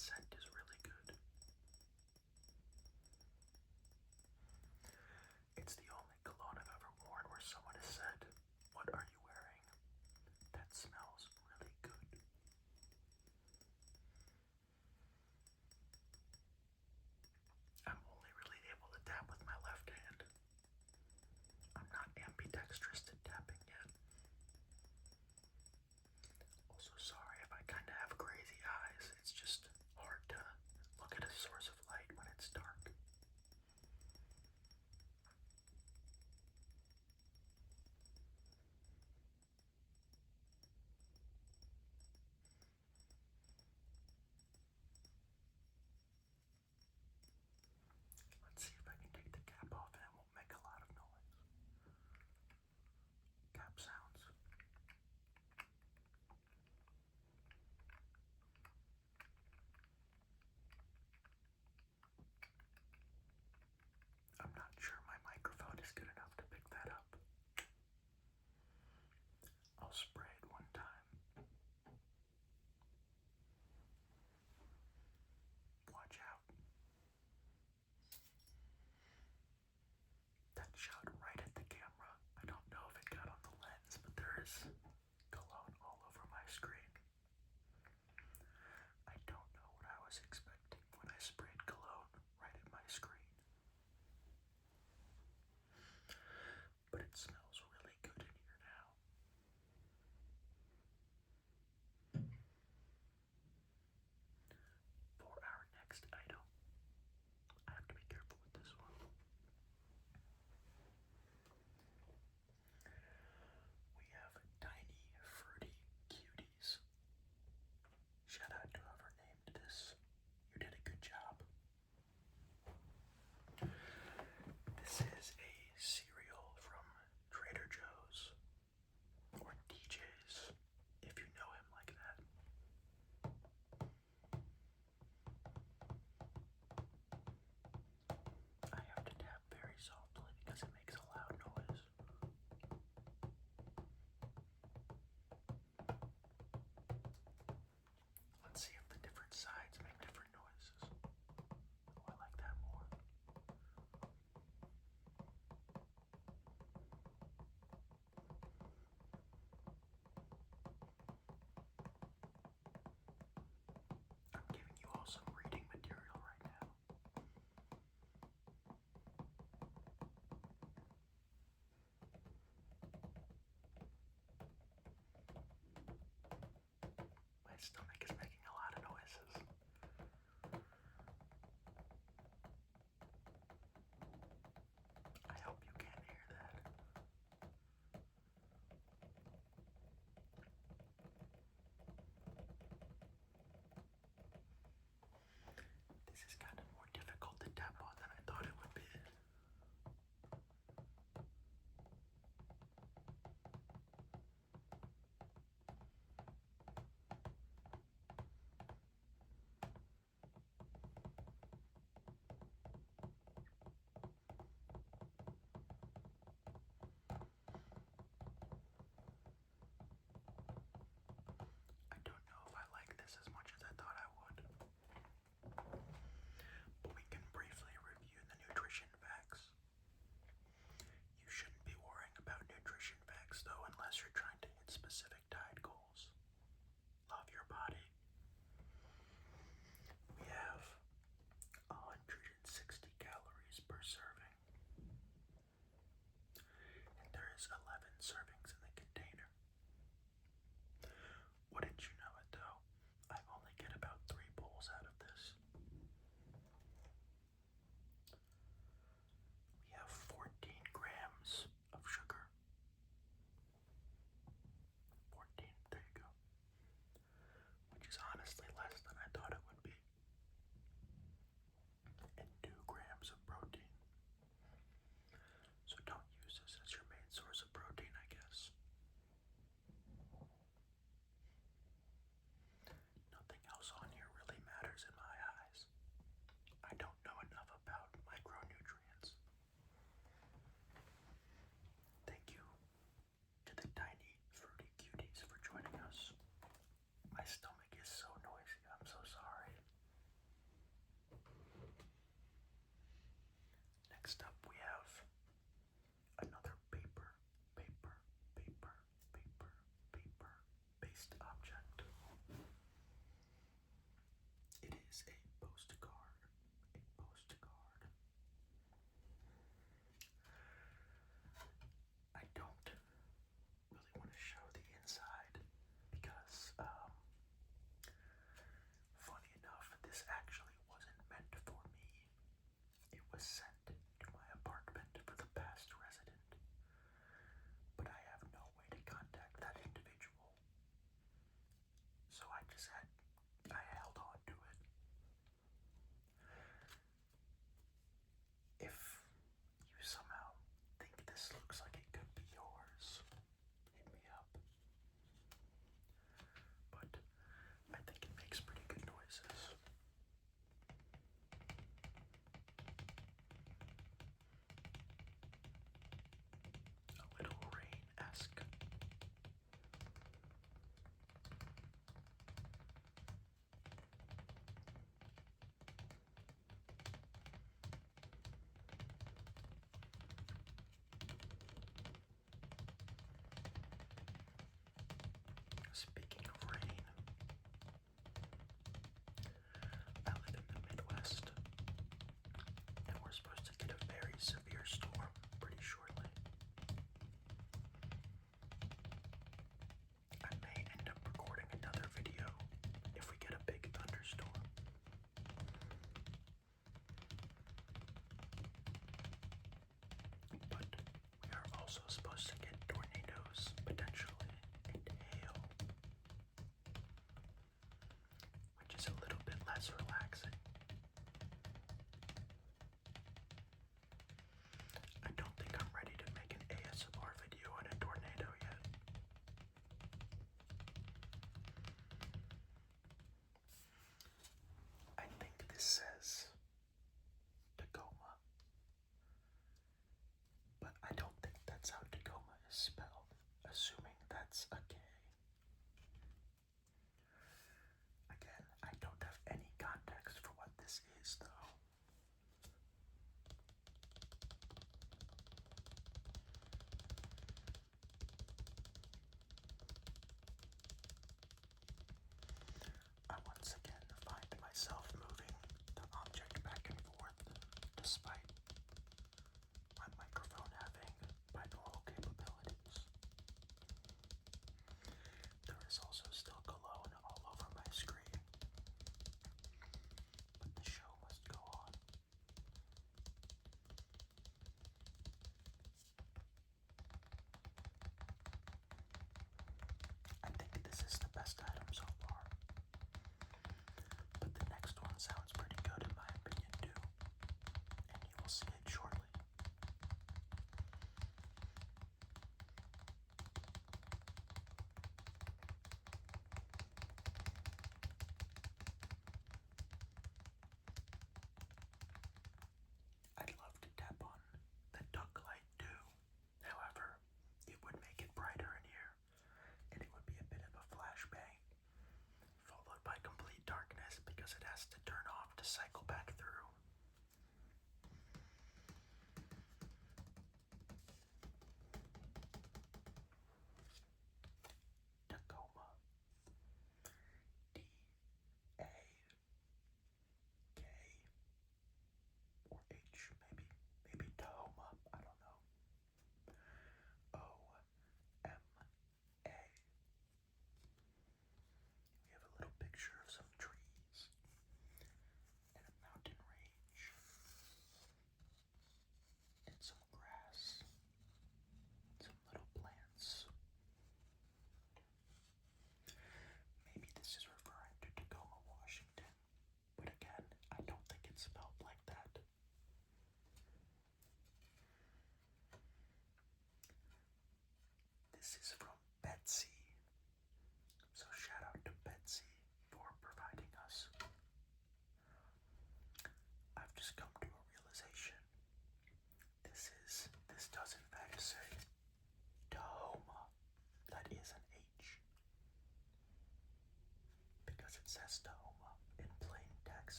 scent is really good. It's the only cologne I've ever worn where someone has said, "What are you wearing? That smells really good." I'm only really able to tap with my left hand. I'm not ambidextrous to tapping yet. Also, sorry if I kind of have crazy eyes. It's just hard to look at a source of light when it's dark. Let's see if I can take the cap off and it won't make a lot of noise. Cap sounds. I'm not sure my microphone is good enough to pick that up. I'll spray it one time. Watch out. That shot right at the camera. I don't know if it got on the lens, but there is cologne all over my screen. I don't know what I was expecting when I sprayed cologne right at my screen. But it smells really good in here now. For our next item, I have to be careful with this one. We have tiny fruity cuties. Shout out to whoever named this. You did a good job. This is a cereal from Trader Joe's or DJ's, if you know him like that. I have to tap very softly because it makes a loud noise. Let's see if the different sides make different noises. Oh, I like that more. I'm giving you all some reading material right now. My stomach is making a lot of noises. I hope you can't hear that. This is kind of more difficult to tap on than I thought it would be. I don't know if I like this as much as I thought I would. But we can briefly review the nutrition facts. You shouldn't be worrying about nutrition facts though unless you're trying to hit specific diet goals. Love your body. We have 160 calories per serving. And there is 11 servings in the container. Wouldn't you know it though, I only get about 3 bowls out of this. We have 14 grams of sugar. 14, there you go. Which is honestly less than I thought it would be. And 2 grams of protein. So don't use this as your main source of protein. Next up we have another paper based object. It is a postcard. I don't really want to show the inside because, funny enough, this actually wasn't meant for me. It was sent to my apartment for the past resident, but I have no way to contact that individual. So I held on to it. If you somehow think this looks like it could be yours, hit me up. But I think it makes pretty good noises. A little rain-esque. Speaking of rain, I live in the Midwest, and we're supposed to get a very severe storm pretty shortly. I may end up recording another video if we get a big thunderstorm. But we are also supposed to get tornadoes, potentially, and hail, which is a little bit less relaxing. I don't think I'm ready to make an ASMR video on a tornado yet. I think this says Tacoma, but I don't think that's how Tacoma is spelled, assuming that's a K. Again, I don't have any context for what this is, though. I once again find myself moving the object back and forth despite my microphone having binaural capabilities. There is also still Cologne all over my screen, but the show must go on. I think this is the best item so far, but the next one sounds pretty good in my opinion too, and you will see it shortly. I'd love to tap on the duck light too. However, it would make it brighter in here, and it would be a bit of a flashbang, followed by complete darkness because it has to turn off to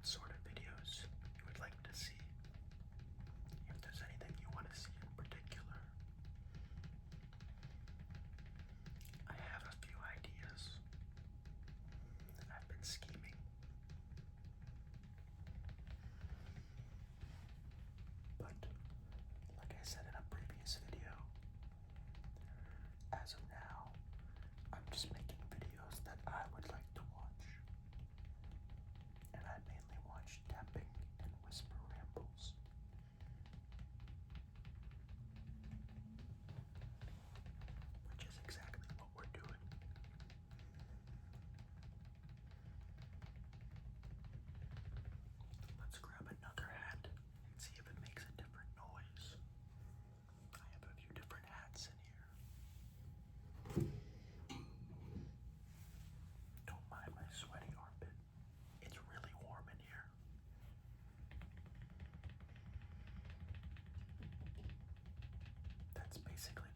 what sort of videos you would like to see. If there's anything you want to see in particular. I have a few ideas. I've been scheming. But, like I said in a previous video, as of now, I'm just making videos that I would like to watch. And I mainly watch tapping and whisper rambles. Which is exactly what we're doing. Let's grab another hat and see if it makes a different noise. I have a few different hats in here. Don't mind my sweaty armpit. It's really warm in here. That's basically